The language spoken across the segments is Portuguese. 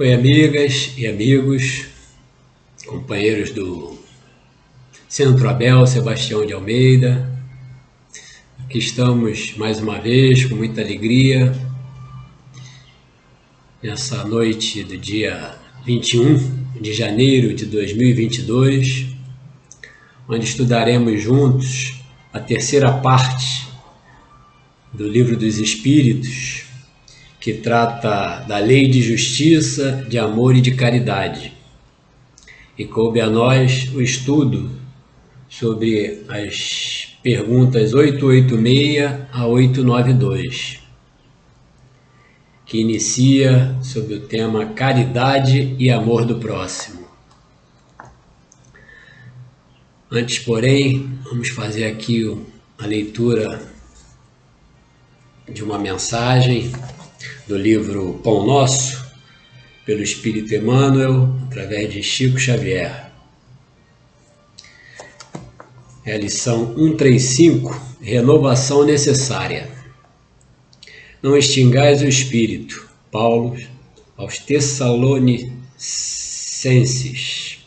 Oi, amigas e amigos, companheiros do Centro Abel Sebastião de Almeida. Aqui estamos mais uma vez com muita alegria nessa noite do dia 21 de janeiro de 2022, onde estudaremos juntos a terceira parte do Livro dos Espíritos, que trata da lei de justiça, de amor e de caridade. E coube a nós o estudo sobre as perguntas 886 a 892, que inicia sobre o tema caridade e amor do próximo. Antes, porém, vamos fazer aqui a leitura de uma mensagem do livro Pão Nosso, pelo Espírito Emmanuel, através de Chico Xavier. É a lição 135, Renovação Necessária. Não extingais o Espírito. Paulo aos Tessalonicenses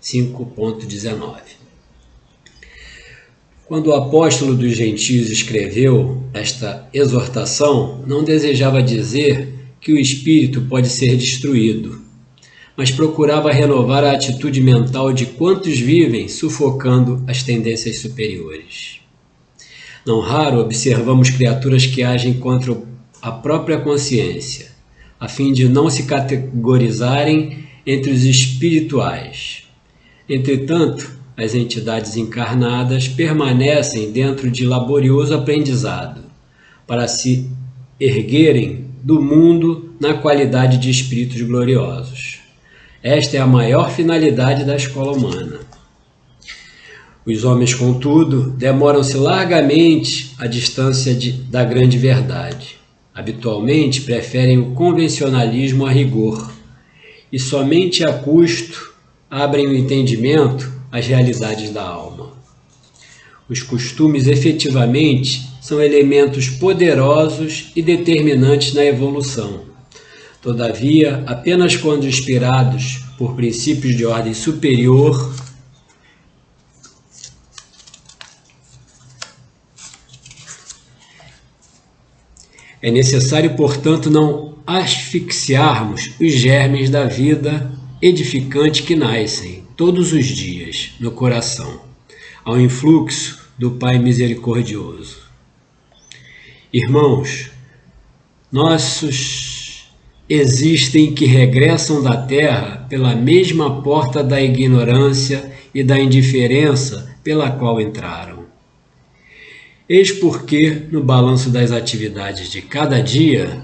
5.19. Quando o apóstolo dos gentios escreveu esta exortação, não desejava dizer que o espírito pode ser destruído, mas procurava renovar a atitude mental de quantos vivem sufocando as tendências superiores. Não raro observamos criaturas que agem contra a própria consciência, a fim de não se categorizarem entre os espirituais. Entretanto, as entidades encarnadas permanecem dentro de laborioso aprendizado para se erguerem do mundo na qualidade de espíritos gloriosos. Esta é a maior finalidade da escola humana. Os homens, contudo, demoram-se largamente à distância da grande verdade. Habitualmente preferem o convencionalismo a rigor e somente a custo abrem o entendimento às realidades da alma. Os costumes, efetivamente, são elementos poderosos e determinantes na evolução. Todavia, apenas quando inspirados por princípios de ordem superior, é necessário, portanto, não asfixiarmos os germes da vida edificante que nascem todos os dias no coração, ao influxo do Pai misericordioso. Irmãos, nossos existem que regressam da terra pela mesma porta da ignorância e da indiferença pela qual entraram. Eis porque, no balanço das atividades de cada dia,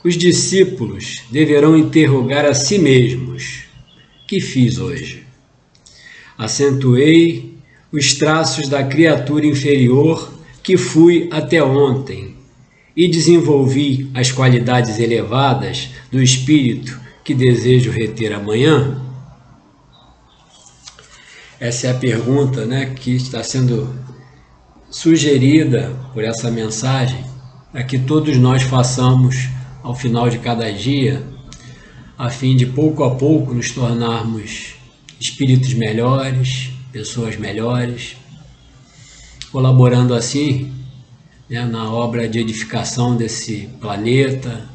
os discípulos deverão interrogar a si mesmos: que fiz hoje? Acentuei os traços da criatura inferior que fui até ontem e desenvolvi as qualidades elevadas do espírito que desejo reter amanhã? Essa é a pergunta, que está sendo sugerida por essa mensagem, para que todos nós façamos ao final de cada dia, a fim de pouco a pouco nos tornarmos espíritos melhores, pessoas melhores, colaborando assim na obra de edificação desse planeta,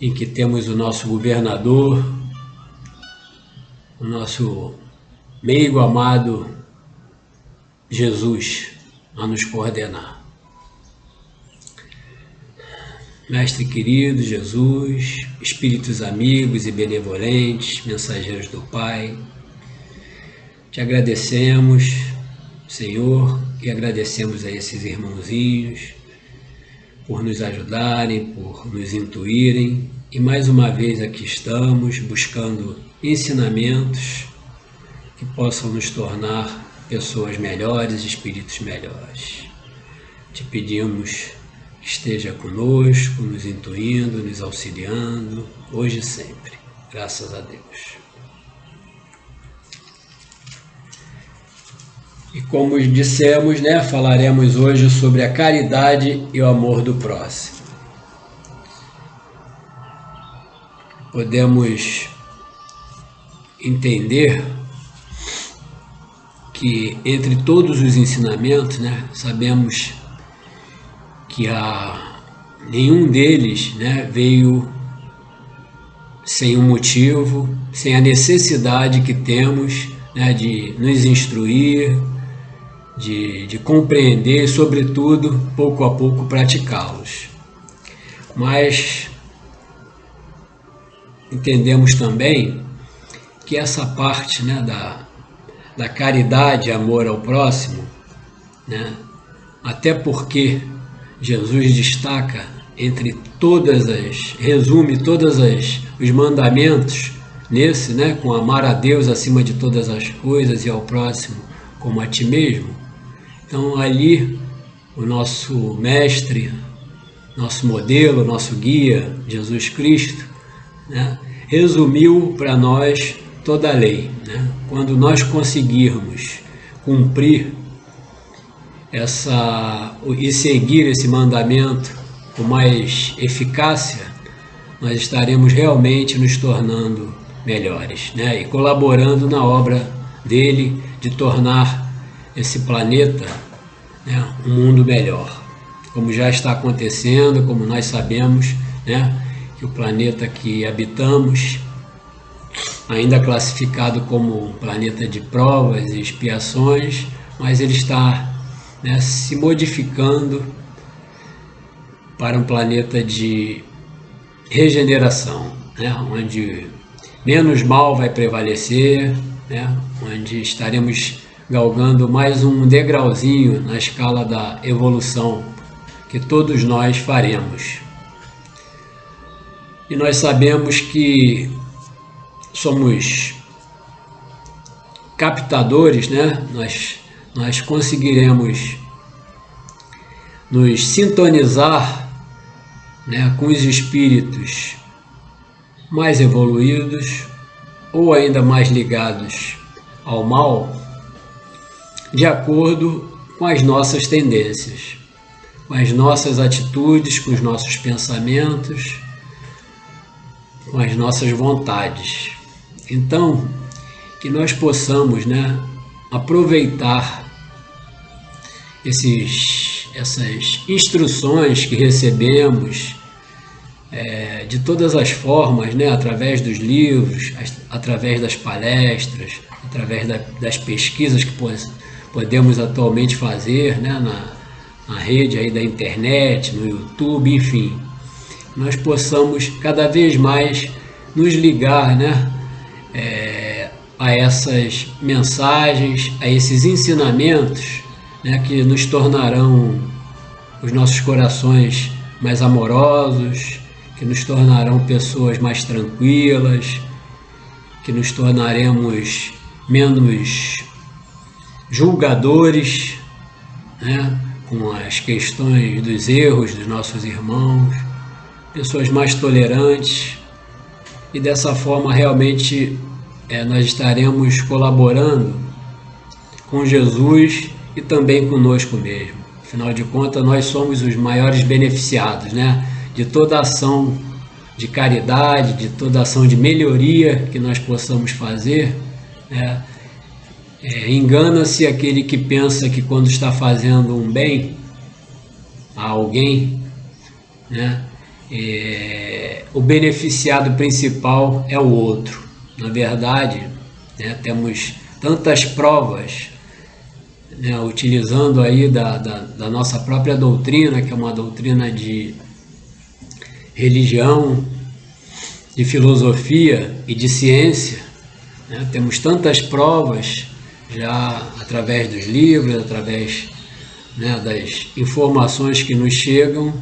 em que temos o nosso governador, o nosso meigo amado Jesus a nos coordenar. Mestre querido Jesus, espíritos amigos e benevolentes, mensageiros do Pai, te agradecemos, Senhor, e agradecemos a esses irmãozinhos por nos ajudarem, por nos intuírem, e mais uma vez aqui estamos buscando ensinamentos que possam nos tornar pessoas melhores, espíritos melhores. Te pedimos que esteja conosco, nos intuindo, nos auxiliando, hoje e sempre. Graças a Deus. E como dissemos, falaremos hoje sobre a caridade e o amor do próximo. podemos entender que entre todos os ensinamentos, né, sabemos que nenhum deles, né, veio sem um motivo, sem a necessidade que temos, né, de nos instruir, de compreender e, sobretudo, pouco a pouco praticá-los. Mas entendemos também que essa parte, né, da caridade e amor ao próximo, né, até porque Jesus destaca resume todos os mandamentos nesse, né, com amar a Deus acima de todas as coisas e ao próximo como a ti mesmo. Então ali o nosso mestre, nosso modelo, nosso guia, Jesus Cristo, né, resumiu para nós toda a lei, né? Quando nós conseguirmos cumprir e seguir esse mandamento com mais eficácia, nós estaremos realmente nos tornando melhores, né? E colaborando na obra dele de tornar esse planeta, né, um mundo melhor, como já está acontecendo, como nós sabemos, né, que o planeta que habitamos, ainda classificado como um planeta de provas e expiações, mas ele está, né, se modificando para um planeta de regeneração, né, onde menos mal vai prevalecer, né, onde estaremos galgando mais um degrauzinho na escala da evolução que todos nós faremos. E nós sabemos que somos captadores, né? Nós conseguiremos nos sintonizar, né, com os espíritos mais evoluídos ou ainda mais ligados ao mal, de acordo com as nossas tendências, com as nossas atitudes, com os nossos pensamentos, com as nossas vontades. Então, que nós possamos, né, aproveitar essas instruções que recebemos de todas as formas, né, através dos livros, através das palestras, através das pesquisas que podemos atualmente fazer, né, na rede aí da internet, no YouTube, enfim, nós possamos cada vez mais nos ligar, né, a essas mensagens, a esses ensinamentos, né, que nos tornarão os nossos corações mais amorosos, que nos tornarão pessoas mais tranquilas, que nos tornaremos menos julgadores, né, com as questões dos erros dos nossos irmãos, pessoas mais tolerantes, e dessa forma realmente nós estaremos colaborando com Jesus e também conosco mesmo. Afinal de contas, nós somos os maiores beneficiados, né, de toda ação de caridade, de toda ação de melhoria que nós possamos fazer, né. Engana-se aquele que pensa que quando está fazendo um bem a alguém, né, o beneficiado principal é o outro. Na verdade, né, temos tantas provas, né, utilizando aí da nossa própria doutrina, que é uma doutrina de religião, de filosofia e de ciência, né, temos tantas provas já através dos livros, através, né, das informações que nos chegam,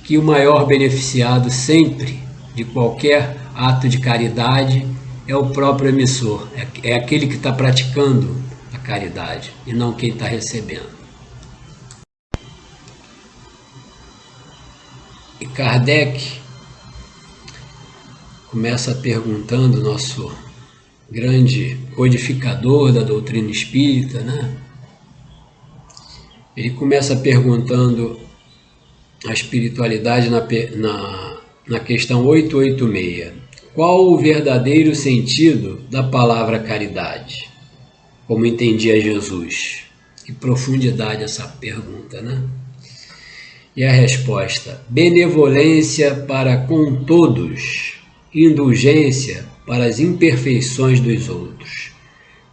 que o maior beneficiado sempre de qualquer ato de caridade é o próprio emissor, é aquele que está praticando a caridade e não quem está recebendo. E Kardec começa perguntando, nosso grande codificador da doutrina espírita, né? Ele começa perguntando a espiritualidade na questão 886. qual o verdadeiro sentido da palavra caridade? Como entendia Jesus? Que profundidade essa pergunta, né? E a resposta: benevolência para com todos, indulgência para as imperfeições dos outros,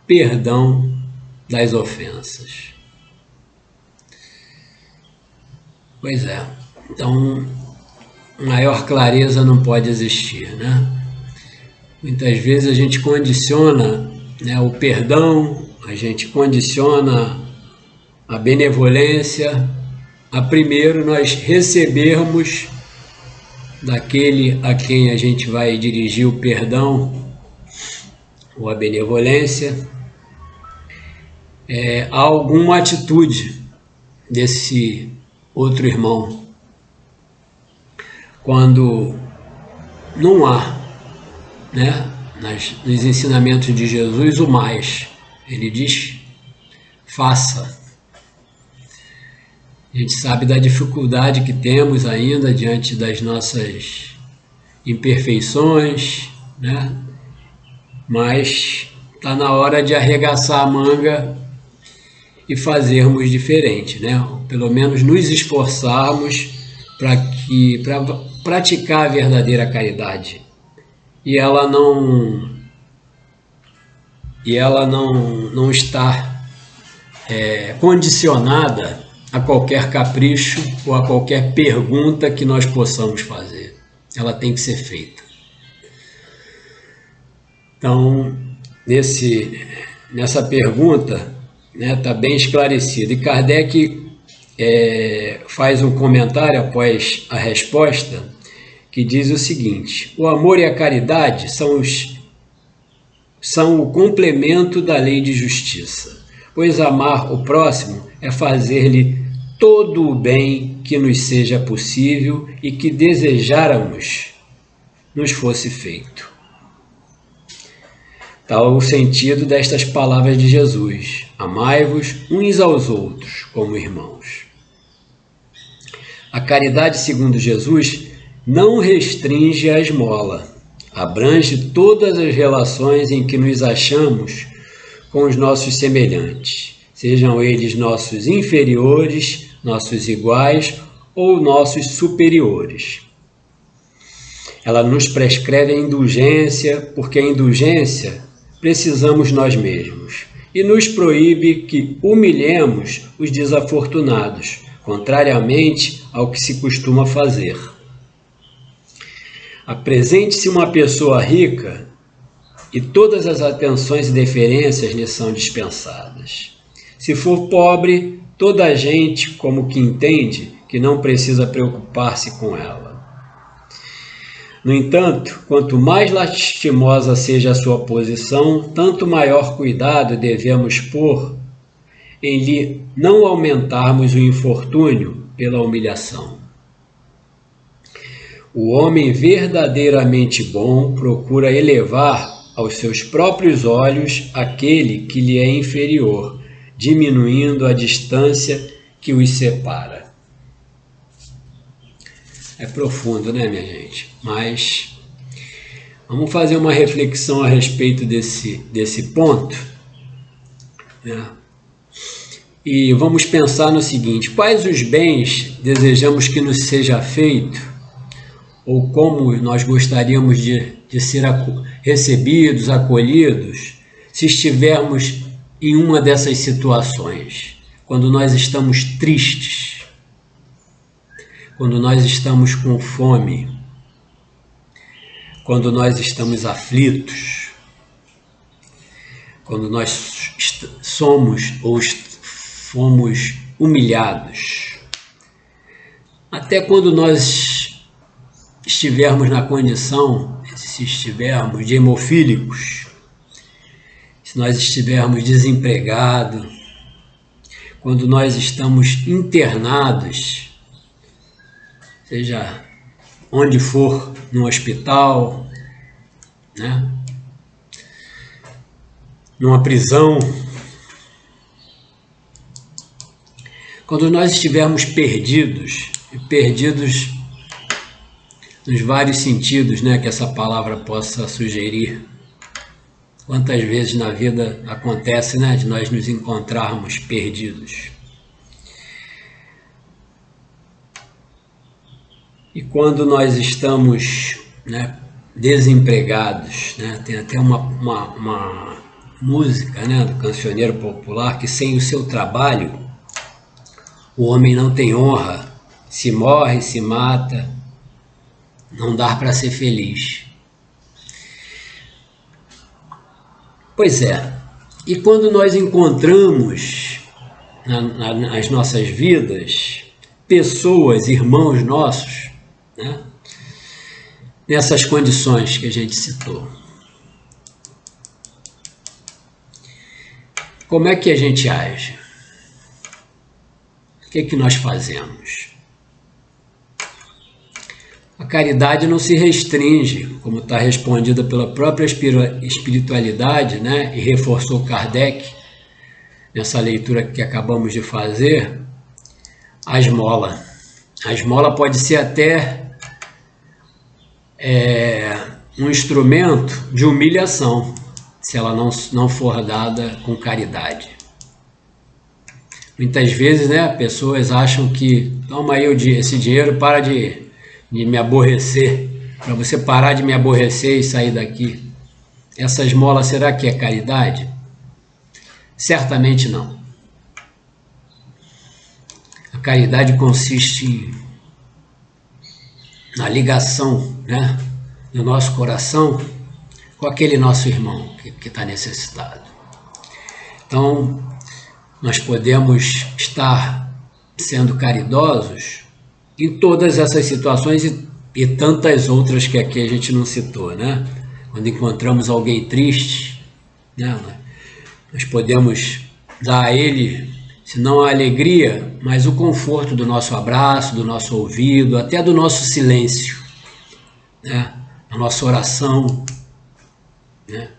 perdão das ofensas. Pois é, então maior clareza não pode existir, né? Muitas vezes a gente condiciona, né, o perdão, a gente condiciona a benevolência a primeiro nós recebermos daquele a quem a gente vai dirigir o perdão ou a benevolência, alguma atitude desse outro irmão. Quando não há, né, nos ensinamentos de Jesus o mais, ele diz: faça. A gente sabe da dificuldade que temos ainda diante das nossas imperfeições, né? Mas está na hora de arregaçar a manga e fazermos diferente, né? Pelo menos nos esforçarmos para praticar a verdadeira caridade. E ela não está condicionada a qualquer capricho ou a qualquer pergunta que nós possamos fazer. Ela tem que ser feita. Então, nessa pergunta, né, está bem esclarecido. E Kardec faz um comentário após a resposta, que diz o seguinte: o amor e a caridade são o complemento da lei de justiça, pois amar o próximo é fazer-lhe todo o bem que nos seja possível e que desejáramos nos fosse feito. Tal o sentido destas palavras de Jesus: amai-vos uns aos outros como irmãos. A caridade, segundo Jesus, não restringe a esmola, abrange todas as relações em que nos achamos com os nossos semelhantes, sejam eles nossos inferiores, nossos iguais ou nossos superiores. Ela nos prescreve a indulgência, porque a indulgência precisamos nós mesmos, e nos proíbe que humilhemos os desafortunados, contrariamente ao que se costuma fazer. Apresente-se uma pessoa rica e todas as atenções e deferências lhe são dispensadas. Se for pobre, toda a gente como que entende que não precisa preocupar-se com ela. No entanto, quanto mais lastimosa seja a sua posição, tanto maior cuidado devemos pôr em lhe não aumentarmos o infortúnio pela humilhação. O homem verdadeiramente bom procura elevar aos seus próprios olhos aquele que lhe é inferior, diminuindo a distância que os separa. É profundo, né, minha gente? Mas vamos fazer uma reflexão a respeito desse ponto, né? E vamos pensar no seguinte: quais os bens desejamos que nos seja feito, ou como nós gostaríamos de ser recebidos, acolhidos, se estivermos em uma dessas situações, quando nós estamos tristes, quando nós estamos com fome, quando nós estamos aflitos, quando nós somos ou fomos humilhados, até quando nós estivermos na condição, se estivermos de hemofílicos, se nós estivermos desempregados, quando nós estamos internados, seja onde for, no hospital, né? Numa prisão, quando nós estivermos perdidos nos vários sentidos, né, que essa palavra possa sugerir. Quantas vezes na vida acontece, né, de nós nos encontrarmos perdidos. E quando nós estamos, né, desempregados, né, tem até uma música, né, do cancioneiro popular, que sem o seu trabalho o homem não tem honra, se morre, se mata, não dá para ser feliz. Pois é, e quando nós encontramos nas nossas vidas pessoas, irmãos nossos, né, nessas condições que a gente citou, como é que a gente age? O que é que nós fazemos? A caridade não se restringe, como está respondida pela própria espiritualidade, né? E reforçou Kardec nessa leitura que acabamos de fazer, a esmola. A esmola pode ser até um instrumento de humilhação, se ela não for dada com caridade. Muitas vezes, né, pessoas acham que, toma aí esse dinheiro, para de me aborrecer, para você parar de me aborrecer e sair daqui. Essa esmola, será que é caridade? Certamente não. A caridade consiste na ligação, né, do nosso coração com aquele nosso irmão que está necessitado. Então, nós podemos estar sendo caridosos em todas essas situações e tantas outras que aqui a gente não citou, né? Quando encontramos alguém triste, né, nós podemos dar a ele, se não a alegria, mas o conforto do nosso abraço, do nosso ouvido, até do nosso silêncio, né? A nossa oração, né?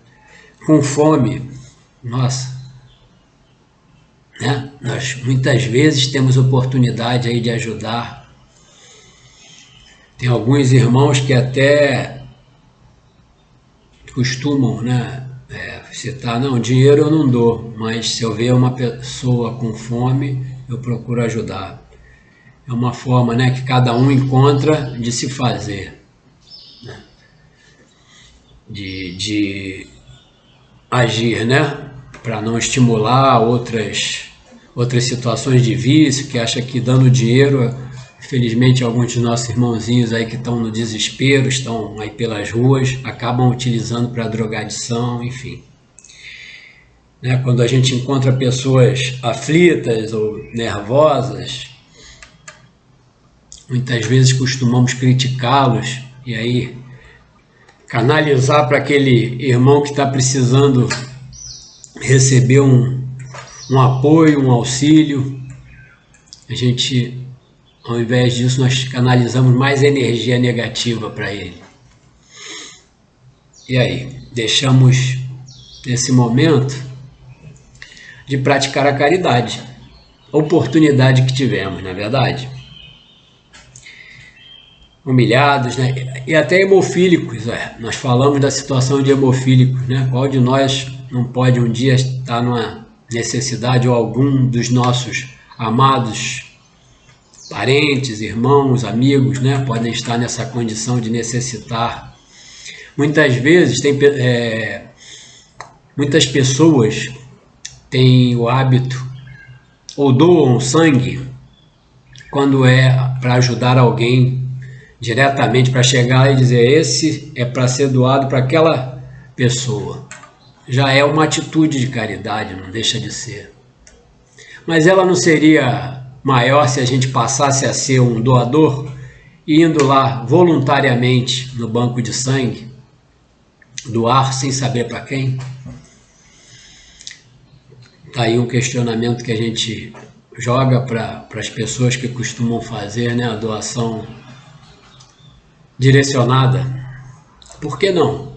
Com fome, nossa, né? Nós muitas vezes temos oportunidade aí de ajudar. Tem alguns irmãos que até costumam, né, citar, não, dinheiro eu não dou, mas se eu ver uma pessoa com fome, eu procuro ajudar. É uma forma, né, que cada um encontra de se fazer, né, de agir, né, para não estimular outras situações de vício, que acha que dando dinheiro, infelizmente alguns dos nossos irmãozinhos aí que estão no desespero, estão aí pelas ruas, acabam utilizando para drogadição, enfim. Né, quando a gente encontra pessoas aflitas ou nervosas, muitas vezes costumamos criticá-los e aí canalizar para aquele irmão que está precisando receber um apoio, um auxílio. A gente, ao invés disso, nós canalizamos mais energia negativa para ele. E aí, deixamos nesse momento de praticar a caridade, a oportunidade que tivemos, não é verdade? Humilhados, né? E até hemofílicos, nós falamos da situação de hemofílicos, né? Qual de nós não pode um dia estar numa necessidade, ou algum dos nossos amados parentes, irmãos, amigos, né, podem estar nessa condição de necessitar. Muitas vezes muitas pessoas têm o hábito ou doam sangue quando é para ajudar alguém diretamente, para chegar e dizer, esse é para ser doado para aquela pessoa. Já é uma atitude de caridade, não deixa de ser. Mas ela não seria maior se a gente passasse a ser um doador, indo lá voluntariamente no banco de sangue, doar sem saber para quem? Está aí um questionamento que a gente joga para as pessoas que costumam fazer, né, a doação direcionada. Por que não?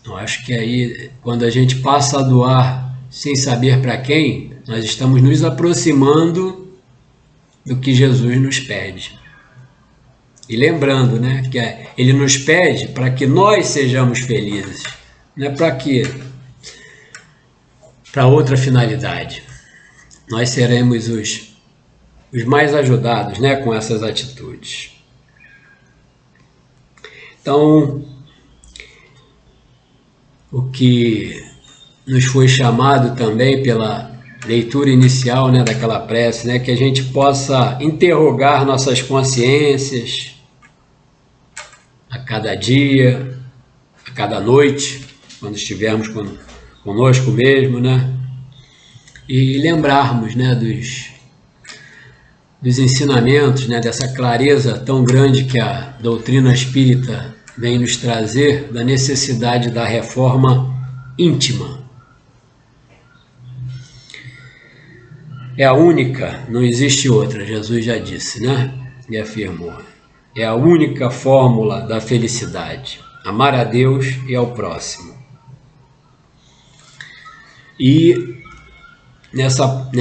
Eu acho que aí, quando a gente passa a doar sem saber para quem, nós estamos nos aproximando do que Jesus nos pede. E lembrando, né, que ele nos pede para que nós sejamos felizes, não é para quê? Para outra finalidade. Nós seremos os mais ajudados, né, com essas atitudes. Então, o que nos foi chamado também pela leitura inicial, né, daquela prece, né, que a gente possa interrogar nossas consciências a cada dia, a cada noite, quando estivermos conosco mesmo, né, e lembrarmos, né, dos ensinamentos, né, dessa clareza tão grande que a doutrina espírita vem nos trazer, da necessidade da reforma íntima. É a única, não existe outra, Jesus já disse, né? E afirmou. É a única fórmula da felicidade. Amar a Deus e ao próximo. E nessa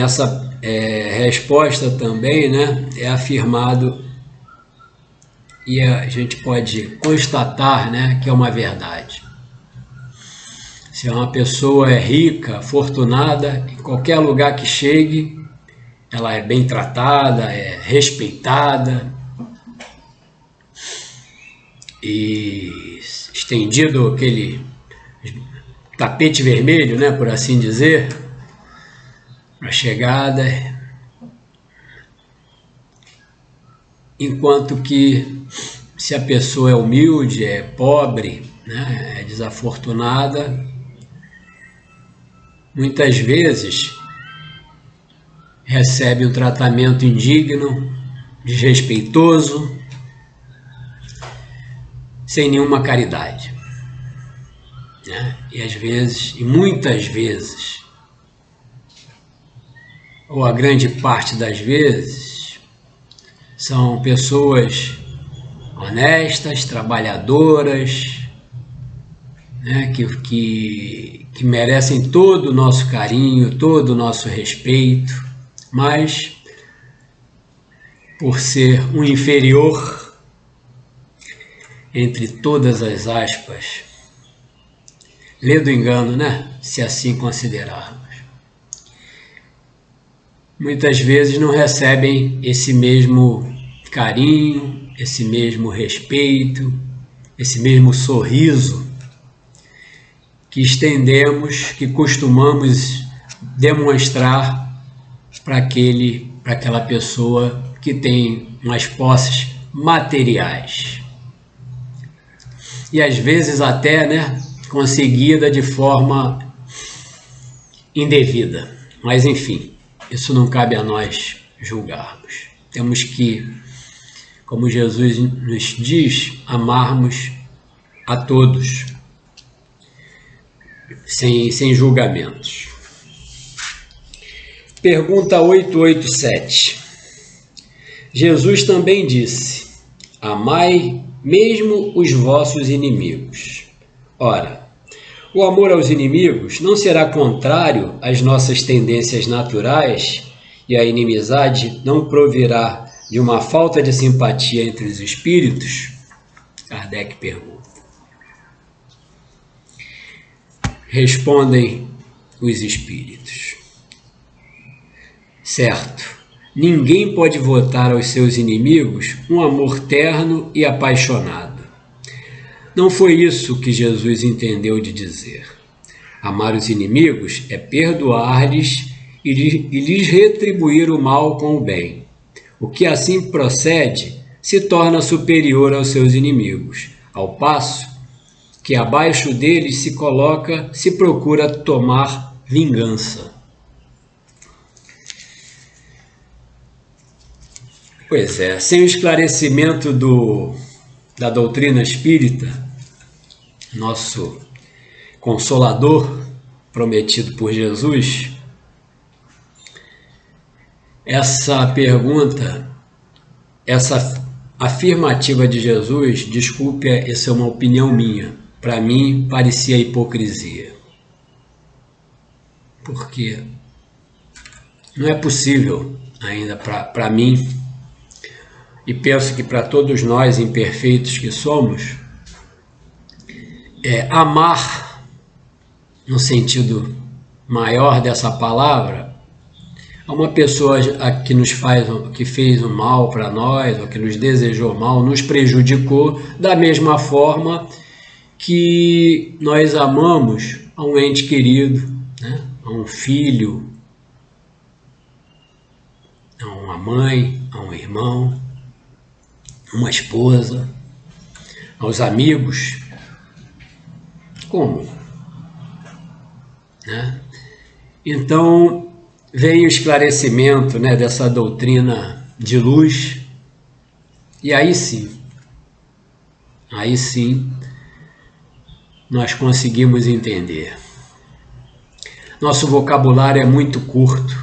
resposta também, né, é afirmado, e a gente pode constatar, né, que é uma verdade. Se uma pessoa é rica, afortunada, em qualquer lugar que chegue, ela é bem tratada, é respeitada, e estendido aquele tapete vermelho, né, por assim dizer, a chegada, enquanto que se a pessoa é humilde, é pobre, né, é desafortunada, muitas vezes recebe um tratamento indigno, desrespeitoso, sem nenhuma caridade, né? E às vezes, e muitas vezes, ou a grande parte das vezes, são pessoas honestas, trabalhadoras, né, que merecem todo o nosso carinho, todo o nosso respeito, mas por ser um inferior, entre todas as aspas, lê do engano, né, se assim considerarmos, muitas vezes não recebem esse mesmo carinho, esse mesmo respeito, esse mesmo sorriso que estendemos, que costumamos demonstrar para aquela pessoa que tem umas posses materiais. E às vezes até, né, conseguida de forma indevida. Mas enfim, isso não cabe a nós julgarmos. Temos que, como Jesus nos diz, amarmos a todos, sem julgamentos. Pergunta 887. Jesus também disse: amai mesmo os vossos inimigos. Ora, o amor aos inimigos não será contrário às nossas tendências naturais e a inimizade não provirá de uma falta de simpatia entre os espíritos? Kardec pergunta. Respondem os espíritos: certo, ninguém pode votar aos seus inimigos um amor terno e apaixonado. Não foi isso que Jesus entendeu de dizer. Amar os inimigos é perdoar-lhes e lhes retribuir o mal com o bem. O que assim procede se torna superior aos seus inimigos, ao passo que abaixo deles se procura tomar vingança. Pois é, sem o esclarecimento da doutrina espírita, nosso consolador prometido por Jesus, essa pergunta, essa afirmativa de Jesus, desculpe, essa é uma opinião minha, para mim parecia hipocrisia. Porque não é possível ainda para mim e penso que para todos nós imperfeitos que somos, amar, no sentido maior dessa palavra, a uma pessoa que fez o mal para nós, ou que nos desejou mal, nos prejudicou, da mesma forma que nós amamos a um ente querido, né? A um filho, a uma mãe, a um irmão, uma esposa, aos amigos. Como? Né? Então, vem o esclarecimento, né, dessa doutrina de luz, e aí sim, nós conseguimos entender. Nosso vocabulário é muito curto,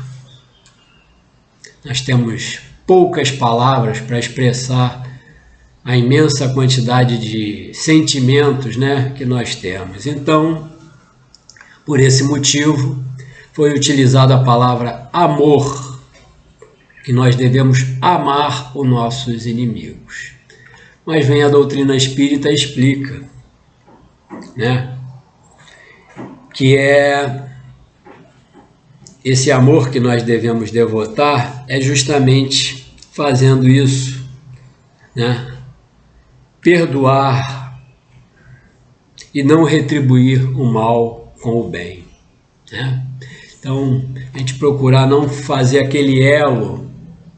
nós temos poucas palavras para expressar a imensa quantidade de sentimentos, né, que nós temos. Então, por esse motivo, foi utilizada a palavra amor, que nós devemos amar os nossos inimigos. Mas vem a doutrina espírita e explica, né, que esse amor que nós devemos devotar é justamente fazendo isso, né, perdoar e não retribuir o mal com o bem, né? Então, a gente procurar não fazer aquele elo,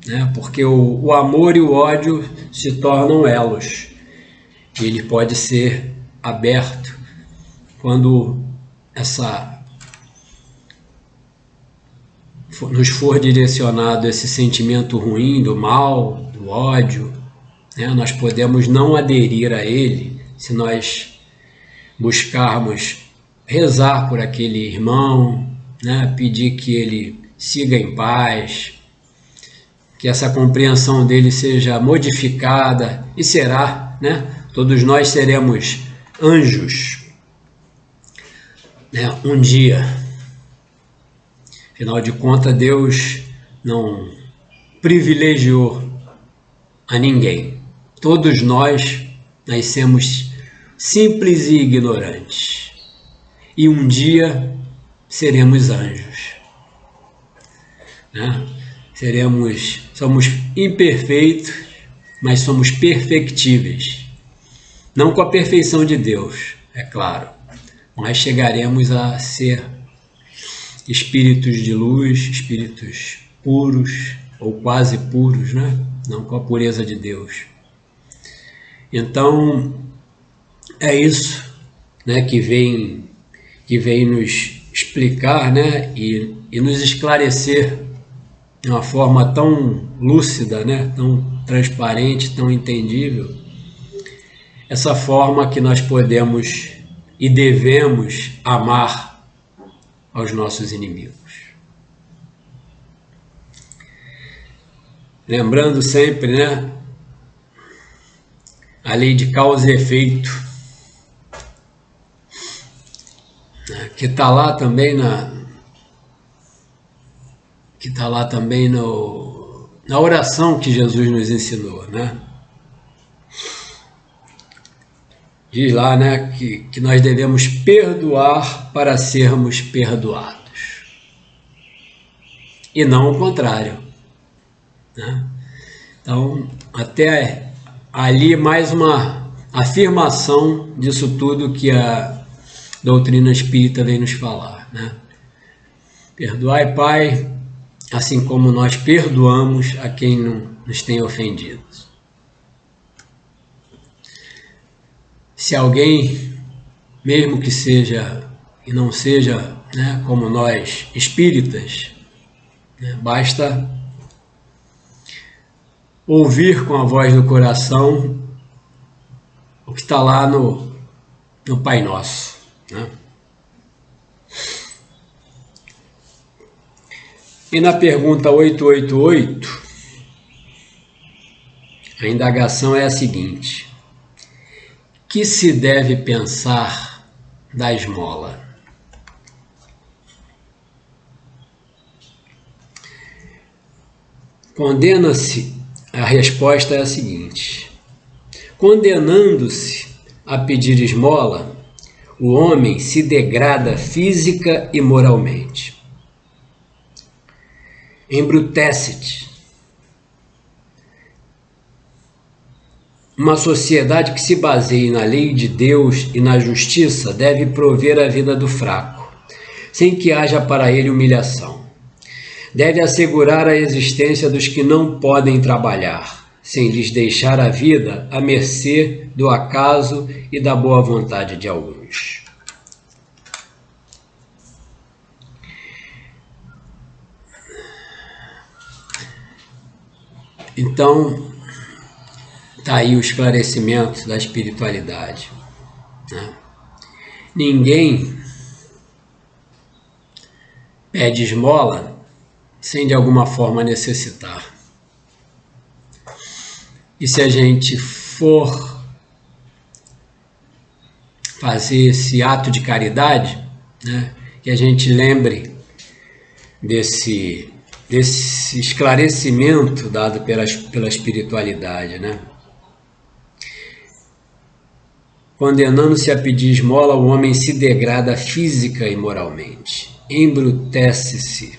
né? Porque o amor e o ódio se tornam elos, e ele pode ser aberto quando nos for direcionado esse sentimento ruim do mal, do ódio, né? Nós podemos não aderir a ele se nós buscarmos rezar por aquele irmão, né? Pedir que ele siga em paz, que essa compreensão dele seja modificada, e será, né? Todos nós seremos anjos, né? Um dia. Afinal de contas, Deus não privilegiou a ninguém. Todos nós nascemos simples e ignorantes. E um dia seremos anjos, né? Somos imperfeitos, mas somos perfectíveis. Não com a perfeição de Deus, é claro, mas chegaremos a ser espíritos de luz, espíritos puros, ou quase puros, né? Não com a pureza de Deus. Então, é isso, né, que vem nos explicar, né, e nos esclarecer de uma forma tão lúcida, né, tão transparente, tão entendível, essa forma que nós podemos e devemos amar aos nossos inimigos. Lembrando sempre, né, a lei de causa e efeito, né, que está lá também na oração que Jesus nos ensinou, né? Diz lá, né, que nós devemos perdoar para sermos perdoados, e não o contrário, né? Então, até ali mais uma afirmação disso tudo que a doutrina espírita vem nos falar, né? Perdoai, Pai, assim como nós perdoamos a quem nos tem ofendido. Se alguém, mesmo que não seja, né, como nós, espíritas, né, basta ouvir com a voz do coração o que está lá no Pai Nosso, né? E na pergunta 888, a indagação é a seguinte: que se deve pensar da esmola? Condena-se A resposta é a seguinte: condenando-se a pedir esmola, o homem se degrada física e moralmente. Embrutece-te. Uma sociedade que se baseie na lei de Deus e na justiça deve prover a vida do fraco, sem que haja para ele humilhação. Deve assegurar a existência dos que não podem trabalhar, sem lhes deixar a vida à mercê do acaso e da boa vontade de alguns. Então, está aí o esclarecimento da espiritualidade, né? Ninguém pede esmola sem de alguma forma necessitar. E se a gente for fazer esse ato de caridade, né, que a gente lembre desse esclarecimento dado pela espiritualidade, né? Condenando-se a pedir esmola, o homem se degrada física e moralmente, embrutece-se.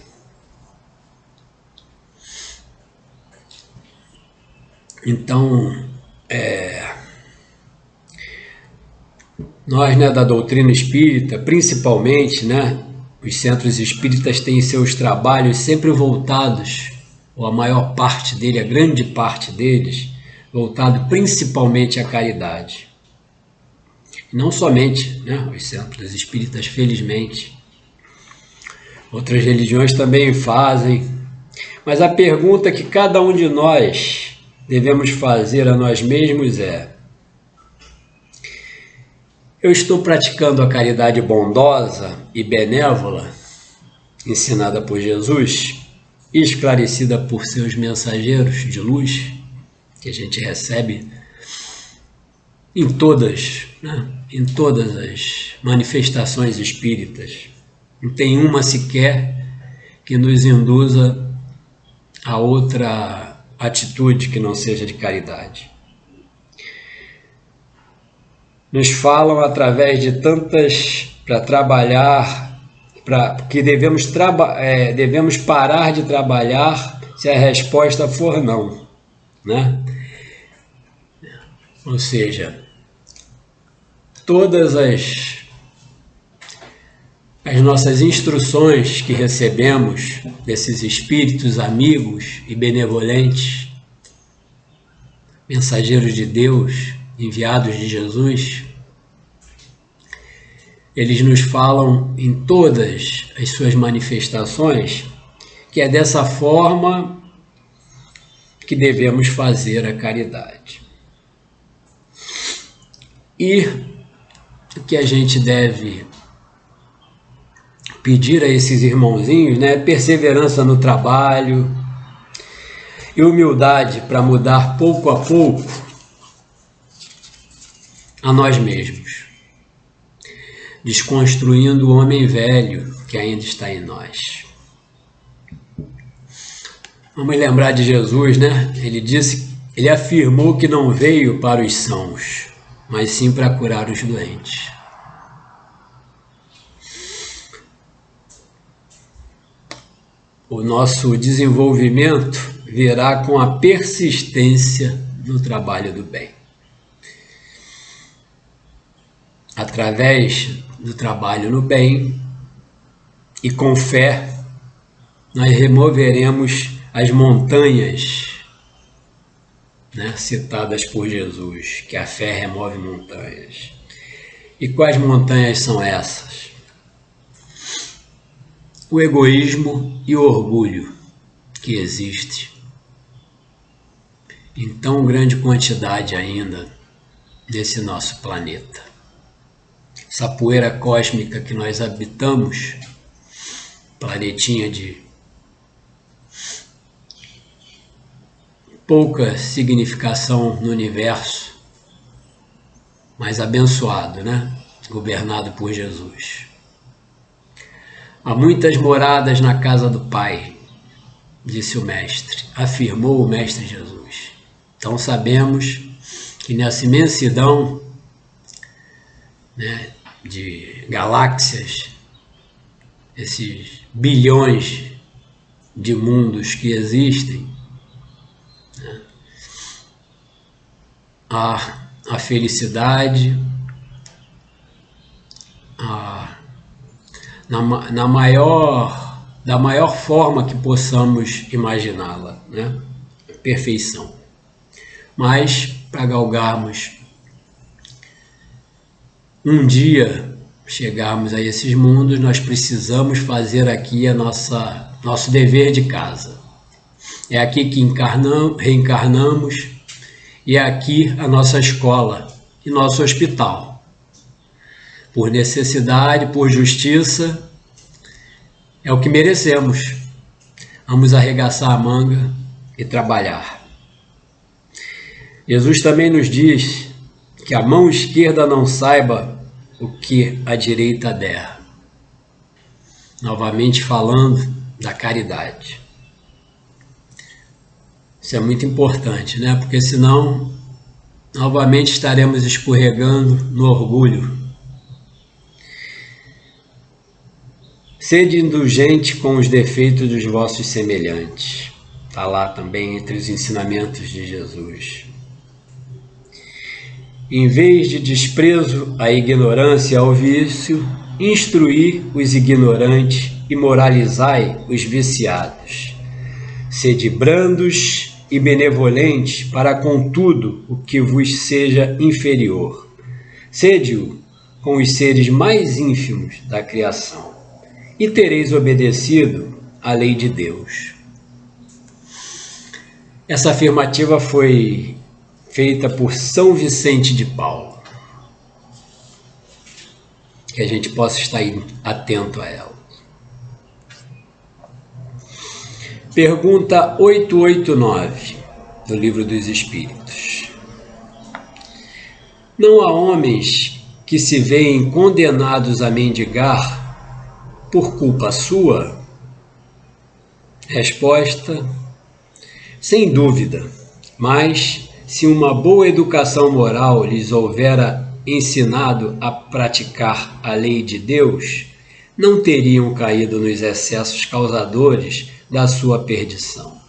Então, nós, né, da doutrina espírita, principalmente, né, os centros espíritas têm seus trabalhos sempre voltados, ou a maior parte dele, a grande parte deles, voltado principalmente à caridade. E não somente, né, os centros espíritas, felizmente. Outras religiões também fazem. Mas a pergunta que cada um de nós devemos fazer a nós mesmos é: eu estou praticando a caridade bondosa e benévola, ensinada por Jesus e esclarecida por seus mensageiros de luz, que a gente recebe em todas, né? Em todas as manifestações espíritas. Não tem uma sequer que nos induza a outra atitude que não seja de caridade. Nos falam através de tantas para trabalhar, que devemos parar de trabalhar se a resposta for não, né? Ou seja, todas as nossas instruções que recebemos desses espíritos amigos e benevolentes, mensageiros de Deus, enviados de Jesus, eles nos falam em todas as suas manifestações que é dessa forma que devemos fazer a caridade. E o que a gente deve pedir a esses irmãozinhos, né, perseverança no trabalho e humildade para mudar pouco a pouco a nós mesmos, desconstruindo o homem velho que ainda está em nós. Vamos lembrar de Jesus, né? Ele afirmou que não veio para os sãos, mas sim para curar os doentes. O nosso desenvolvimento virá com a persistência no trabalho do bem. Através do trabalho no bem e com fé, nós removeremos as montanhas, né, citadas por Jesus, que a fé remove montanhas. E quais montanhas são essas? O egoísmo e o orgulho que existe em tão grande quantidade ainda nesse nosso planeta. Essa poeira cósmica que nós habitamos, planetinha de pouca significação no universo, mas abençoado, né? Governado por Jesus. Há muitas moradas na casa do Pai, disse o Mestre, afirmou o Mestre Jesus. Então sabemos que nessa imensidão, né, de galáxias, esses bilhões de mundos que existem, né, a felicidade, da maior forma que possamos imaginá-la, né? Perfeição. Mas para galgarmos um dia chegarmos a esses mundos, nós precisamos fazer aqui nosso dever de casa. É aqui que reencarnamos, e é aqui a nossa escola e nosso hospital. Por necessidade, por justiça, é o que merecemos. Vamos arregaçar a manga e trabalhar. Jesus também nos diz que a mão esquerda não saiba o que a direita der. Novamente falando da caridade. Isso é muito importante, né? Porque senão, novamente estaremos escorregando no orgulho. Sede indulgente com os defeitos dos vossos semelhantes. Está lá também entre os ensinamentos de Jesus. Em vez de desprezo à ignorância e ao vício, instruí os ignorantes e moralizai os viciados. Sede brandos e benevolentes para com tudo o que vos seja inferior. Sede-o com os seres mais ínfimos da criação, e tereis obedecido à lei de Deus. Essa afirmativa foi feita por São Vicente de Paulo. Que a gente possa estar atento a ela. Pergunta 889 do Livro dos Espíritos. Não há homens que se veem condenados a mendigar por culpa sua? Resposta: sem dúvida, mas se uma boa educação moral lhes houvera ensinado a praticar a lei de Deus, não teriam caído nos excessos causadores da sua perdição.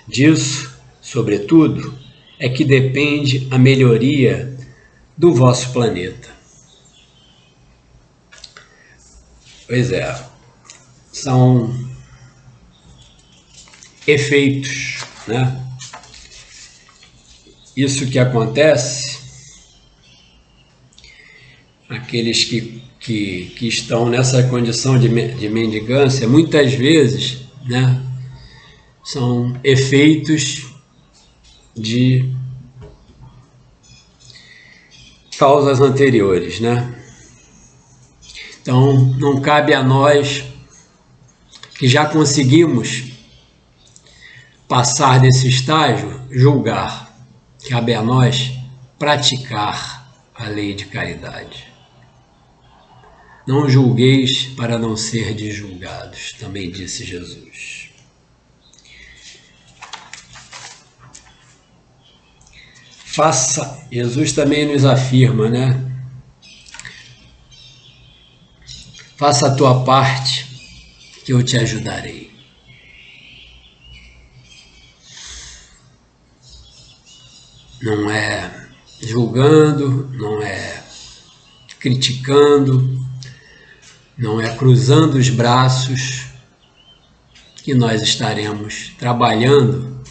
Disso, sobretudo, é que depende a melhoria do vosso planeta. Pois é, são efeitos, né? Isso que acontece, aqueles que estão nessa condição de mendigância, muitas vezes, né, são efeitos de causas anteriores, né? Então, não cabe a nós que já conseguimos passar desse estágio, julgar. Cabe a nós praticar a lei de caridade. Não julgueis para não serdes julgados, também disse Jesus. Jesus também nos afirma, né? Faça a tua parte, que eu te ajudarei. Não é julgando, não é criticando, não é cruzando os braços que nós estaremos trabalhando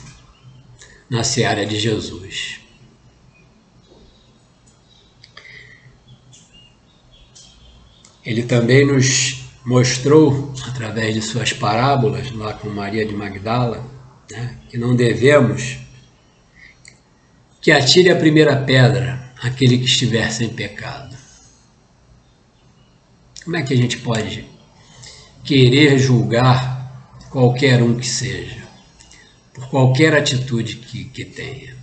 na seara de Jesus. Ele também nos mostrou, através de suas parábolas, lá com Maria de Magdala, né, que não devemos que atire a primeira pedra aquele que estiver sem pecado. Como é que a gente pode querer julgar qualquer um que seja, por qualquer atitude que tenha?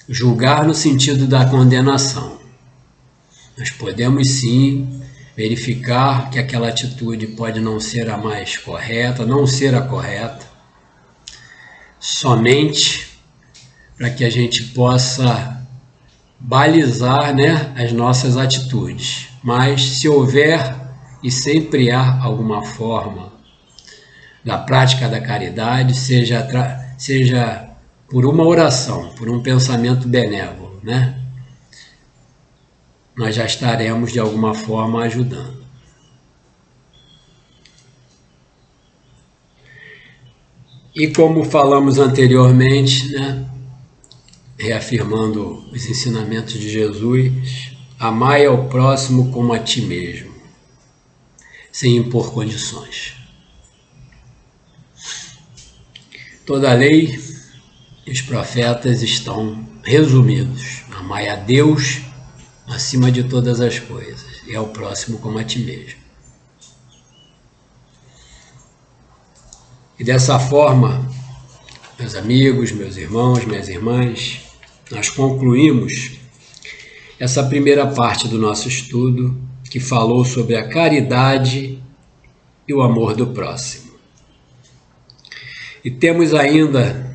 Julgar no sentido da condenação. Nós podemos sim verificar que aquela atitude pode não ser a mais correta, não ser a correta, somente para que a gente possa balizar, né, as nossas atitudes. Mas se houver e sempre há alguma forma da prática da caridade, seja por uma oração, por um pensamento benévolo, né, nós já estaremos de alguma forma ajudando. E como falamos anteriormente, né, reafirmando os ensinamentos de Jesus, amai ao próximo como a ti mesmo, sem impor condições. Toda a lei e os profetas estão resumidos. Amai a Deus acima de todas as coisas e ao próximo como a ti mesmo. E dessa forma, meus amigos, meus irmãos, minhas irmãs, nós concluímos essa primeira parte do nosso estudo, que falou sobre a caridade e o amor do próximo. E temos ainda,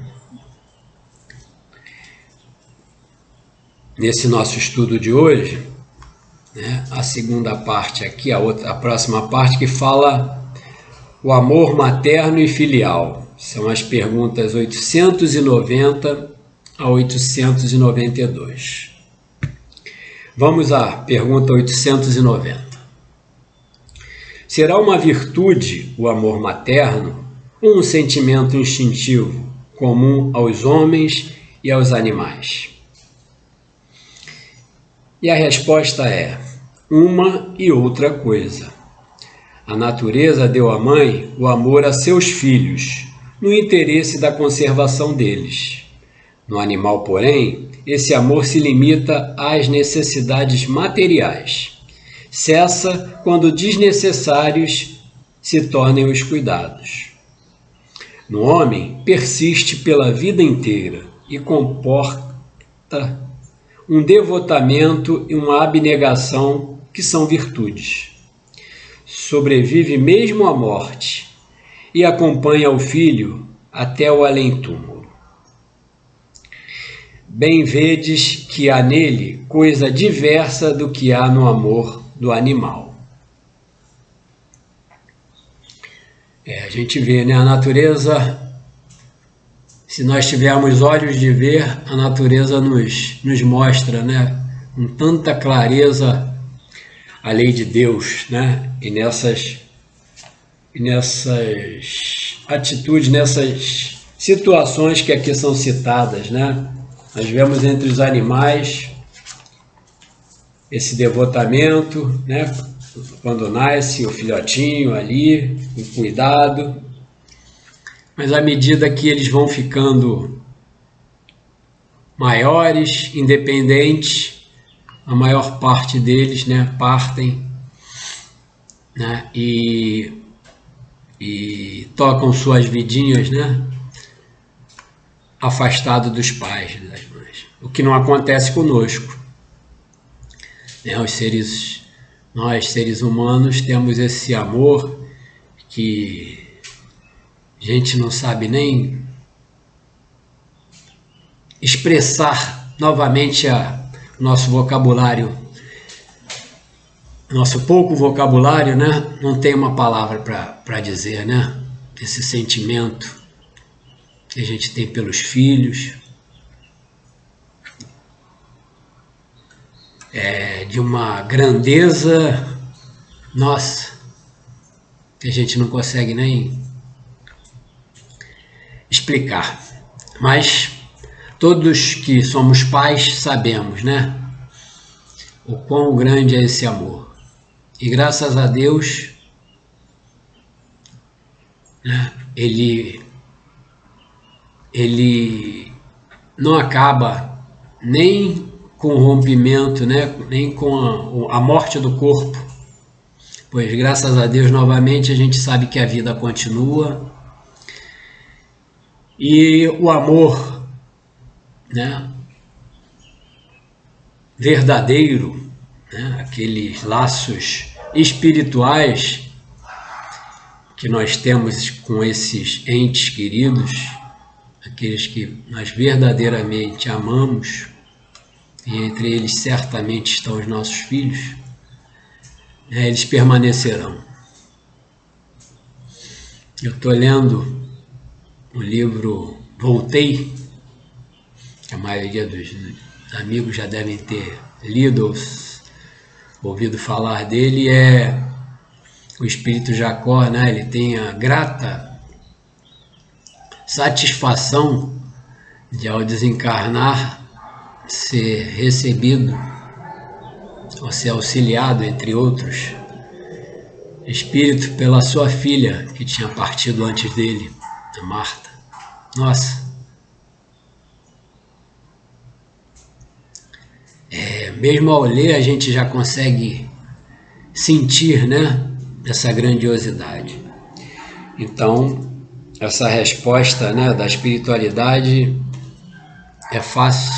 nesse nosso estudo de hoje, né, a segunda parte aqui, a próxima parte, que fala o amor materno e filial. São as perguntas 890 a 892. Vamos à pergunta 890. Será uma virtude o amor materno ou um sentimento instintivo comum aos homens e aos animais? E a resposta é uma e outra coisa. A natureza deu à mãe o amor a seus filhos, no interesse da conservação deles. No animal, porém, esse amor se limita às necessidades materiais. Cessa quando desnecessários se tornem os cuidados. No homem, persiste pela vida inteira e comporta um devotamento e uma abnegação que são virtudes. Sobrevive mesmo à morte e acompanha o filho até o além-túmulo. Bem vedes que há nele coisa diversa do que há no amor do animal. A gente vê, né, a natureza, se nós tivermos olhos de ver, a natureza nos mostra, né, com tanta clareza a lei de Deus, né, e nessas atitudes, nessas situações que aqui são citadas, né, nós vemos entre os animais esse devotamento, né, quando nasce o filhotinho ali, o cuidado, mas à medida que eles vão ficando maiores, independentes, a maior parte deles, né, partem, né, e tocam suas vidinhas, né, afastado dos pais, das mães. O que não acontece conosco. Nós, seres humanos, temos esse amor que a gente não sabe nem expressar novamente o nosso vocabulário, nosso pouco vocabulário, né? Não tem uma palavra para dizer, né? Esse sentimento que a gente tem pelos filhos, de uma grandeza, nossa, que a gente não consegue nem explicar. Mas todos que somos pais sabemos, né, o quão grande é esse amor. E graças a Deus, né, ele não acaba nem com o rompimento, né, nem com a morte do corpo, pois graças a Deus novamente a gente sabe que a vida continua e o amor, né, verdadeiro, né, aqueles laços espirituais que nós temos com esses entes queridos, aqueles que nós verdadeiramente amamos, e entre eles certamente estão os nossos filhos, eles permanecerão. Eu estou lendo o livro Voltei, a maioria dos amigos já devem ter lido ou ouvido falar dele, é o espírito Jacó, né? Ele tem a grata satisfação de, ao desencarnar, ser recebido ou ser auxiliado, entre outros, espírito pela sua filha, que tinha partido antes dele, a Marta. Nossa! Mesmo ao ler, a gente já consegue sentir, né, essa grandiosidade. Então, essa resposta, né, da espiritualidade é fácil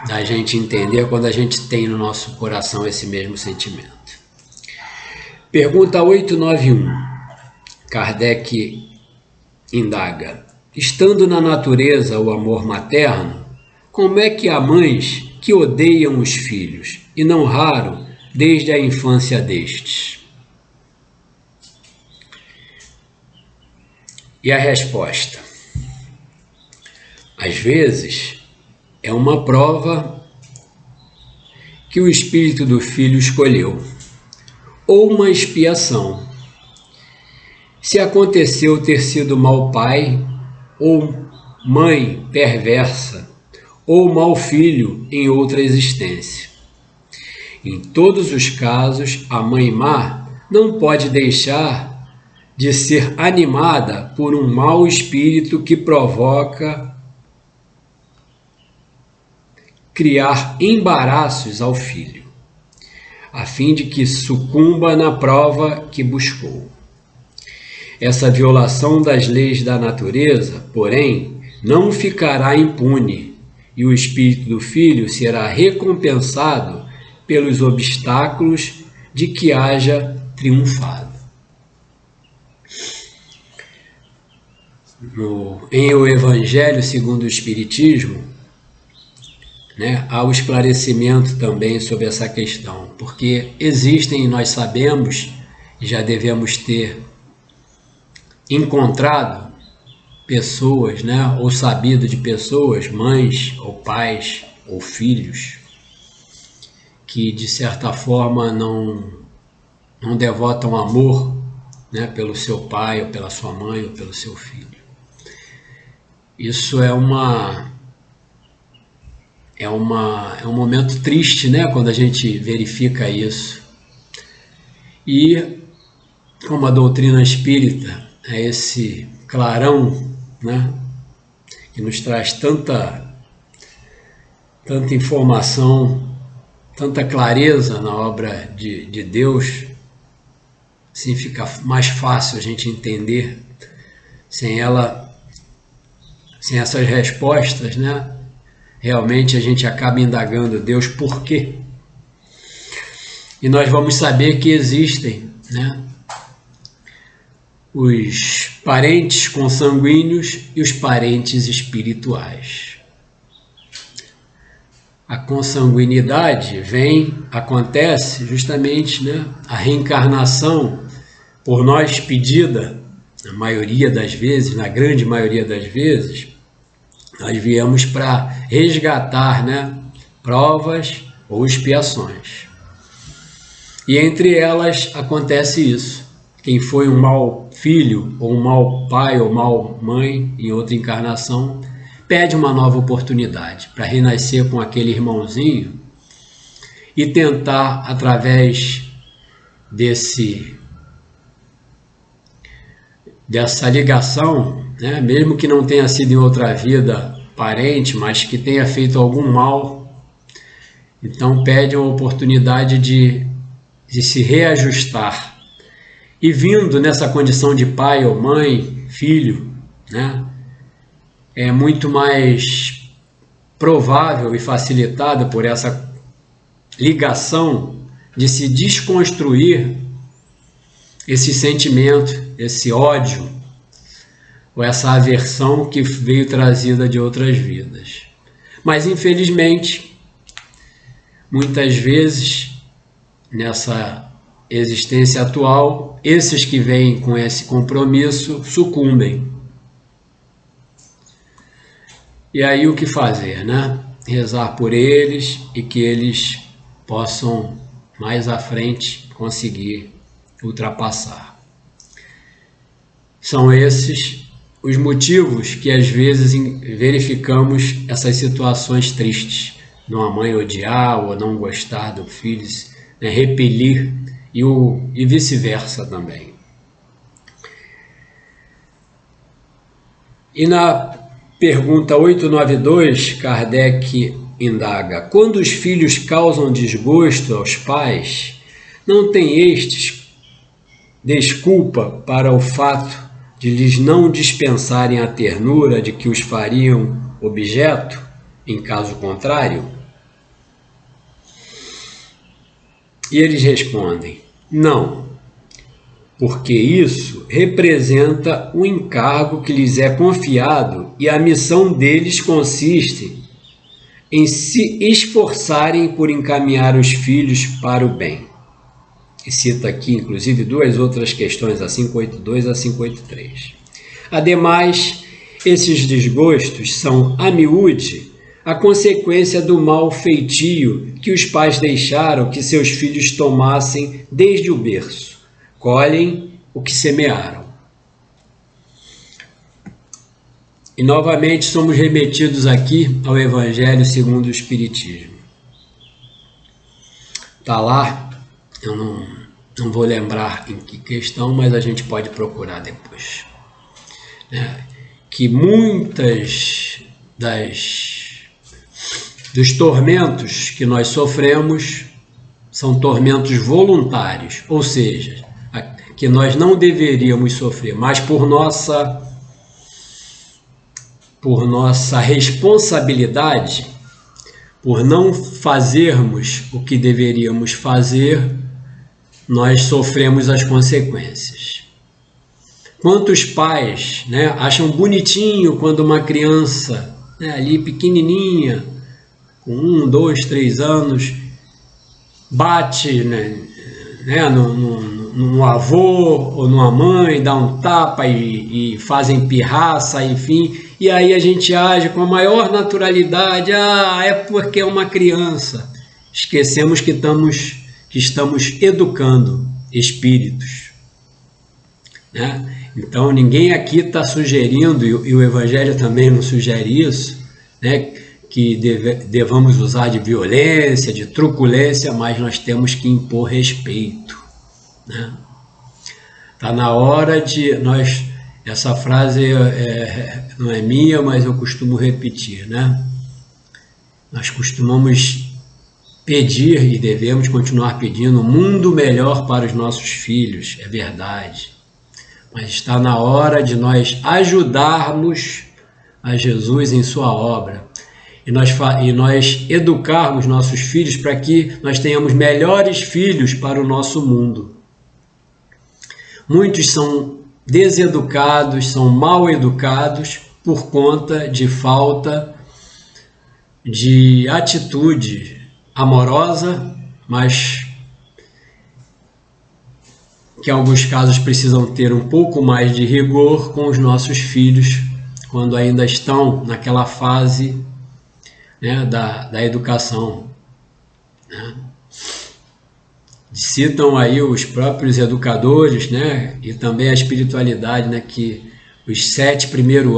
da gente entender quando a gente tem no nosso coração esse mesmo sentimento. Pergunta 891. Kardec indaga: estando na natureza o amor materno, como é que há mães que odeiam os filhos, e não raro desde a infância destes? E a resposta: às vezes é uma prova que o espírito do filho escolheu, ou uma expiação. Se aconteceu ter sido mau pai, ou mãe perversa, ou mau filho em outra existência. Em todos os casos, a mãe má não pode deixar de ser animada por um mau espírito que provoca criar embaraços ao filho, a fim de que sucumba na prova que buscou. Essa violação das leis da natureza, porém, não ficará impune, e o espírito do filho será recompensado pelos obstáculos de que haja triunfado. Em O Evangelho segundo o Espiritismo, né, há o esclarecimento também sobre essa questão, porque existem, nós sabemos, e já devemos ter encontrado pessoas, né, ou sabido de pessoas, mães ou pais ou filhos, que de certa forma não devotam amor, né, pelo seu pai ou pela sua mãe ou pelo seu filho. Isso é um momento triste, né, quando a gente verifica isso. E como a doutrina espírita é esse clarão, né, que nos traz tanta informação, tanta clareza na obra de Deus, assim fica mais fácil a gente entender. Sem essas respostas, né, realmente a gente acaba indagando Deus por quê. E nós vamos saber que existem, né, os parentes consanguíneos e os parentes espirituais. A consanguinidade acontece justamente, né, a reencarnação por nós pedida, na maioria das vezes, na grande maioria das vezes, nós viemos para resgatar, né, provas ou expiações. E entre elas acontece isso. Quem foi um mau filho, ou um mau pai, ou mau mãe em outra encarnação, pede uma nova oportunidade para renascer com aquele irmãozinho e tentar, através dessa ligação, né, mesmo que não tenha sido em outra vida parente, mas que tenha feito algum mal, então pede uma oportunidade de se reajustar. E vindo nessa condição de pai ou mãe, filho, né, é muito mais provável e facilitada por essa ligação de se desconstruir esse sentimento, esse ódio, ou essa aversão que veio trazida de outras vidas. Mas, infelizmente, muitas vezes, nessa existência atual, esses que vêm com esse compromisso sucumbem. E aí o que fazer, né? Rezar por eles e que eles possam, mais à frente, conseguir ultrapassar. São esses os motivos que às vezes verificamos essas situações tristes, de uma mãe odiar ou não gostar do filho, né, repelir e vice-versa também. E na pergunta 892, Kardec indaga: quando os filhos causam desgosto aos pais, não têm estes desculpa para o fato de lhes não dispensarem a ternura de que os fariam objeto, em caso contrário? E eles respondem: não, porque isso representa o encargo que lhes é confiado e a missão deles consiste em se esforçarem por encaminhar os filhos para o bem. E cita aqui, inclusive, duas outras questões, a 582 e a 583. Ademais, esses desgostos são, a miúde, a consequência do mau feitio que os pais deixaram que seus filhos tomassem desde o berço. Colhem o que semearam. E novamente somos remetidos aqui ao Evangelho segundo o Espiritismo. Está lá, eu não vou lembrar em que questão, mas a gente pode procurar depois. Que muitas dos tormentos que nós sofremos são tormentos voluntários, ou seja, que nós não deveríamos sofrer, mas por nossa responsabilidade, por não fazermos o que deveríamos fazer, nós sofremos as consequências. Quantos pais, né, acham bonitinho quando uma criança, né, ali pequenininha, com 1, 2, 3 anos, bate, né, no avô ou numa mãe, dá um tapa e fazem pirraça, enfim, e aí a gente age com a maior naturalidade. É porque é uma criança. Esquecemos que estamos educando espíritos, né? Então ninguém aqui está sugerindo, e o Evangelho também não sugere isso, né, que devamos usar de violência, de truculência, mas nós temos que impor respeito, né? Está na hora de nós... Essa frase não é minha, mas eu costumo repetir, né? Nós costumamos pedir e devemos continuar pedindo um mundo melhor para os nossos filhos, é verdade. Mas está na hora de nós ajudarmos a Jesus em sua obra e nós educarmos nossos filhos para que nós tenhamos melhores filhos para o nosso mundo. Muitos são deseducados, são mal educados por conta de falta de atitude amorosa, mas que em alguns casos precisam ter um pouco mais de rigor com os nossos filhos quando ainda estão naquela fase, né, da educação, né? Citam aí os próprios educadores, né, e também a espiritualidade, né, que os 7 primeiros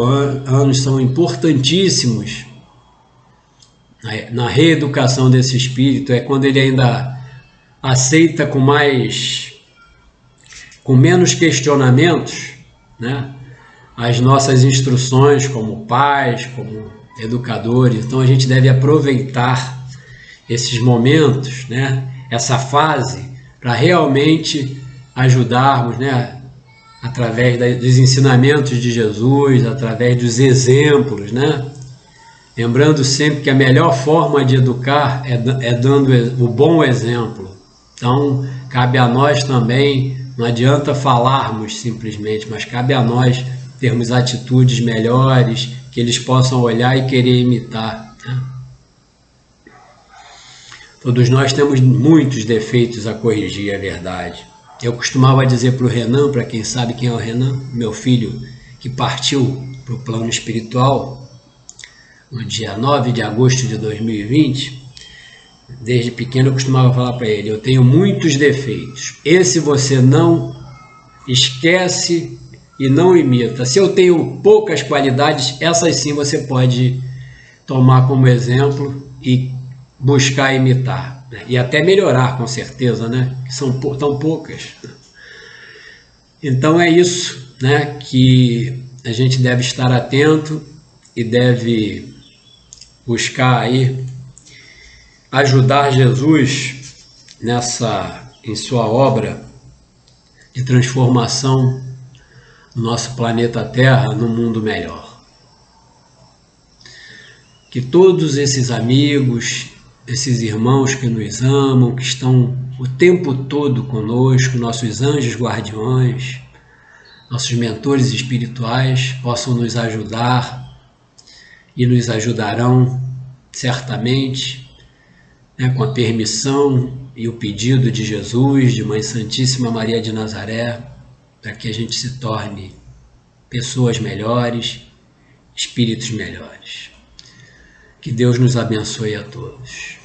anos são importantíssimos na reeducação desse espírito. É quando ele ainda aceita com menos questionamentos, né, as nossas instruções como pais, como educadores. Então a gente deve aproveitar esses momentos, né, essa fase, para realmente ajudarmos, né, através dos ensinamentos de Jesus, através dos exemplos, né? Lembrando sempre que a melhor forma de educar é dando o bom exemplo. Então, cabe a nós também, não adianta falarmos simplesmente, mas cabe a nós termos atitudes melhores, que eles possam olhar e querer imitar, né? Todos nós temos muitos defeitos a corrigir, é verdade. Eu costumava dizer para o Renan, para quem sabe quem é o Renan, meu filho que partiu para o plano espiritual no dia 9 de agosto de 2020, desde pequeno eu costumava falar para ele, eu tenho muitos defeitos, esse você não esquece e não imita. Se eu tenho poucas qualidades, essas sim você pode tomar como exemplo e buscar imitar, né? E até melhorar, com certeza, né? Que são tão poucas. Então é isso, né? Que a gente deve estar atento e deve buscar aí ajudar Jesus em sua obra de transformação do nosso planeta Terra num mundo melhor. Que todos esses amigos, esses irmãos que nos amam, que estão o tempo todo conosco, nossos anjos guardiões, nossos mentores espirituais, possam nos ajudar e nos ajudarão certamente, né, com a permissão e o pedido de Jesus, de Mãe Santíssima Maria de Nazaré, para que a gente se torne pessoas melhores, espíritos melhores. Que Deus nos abençoe a todos.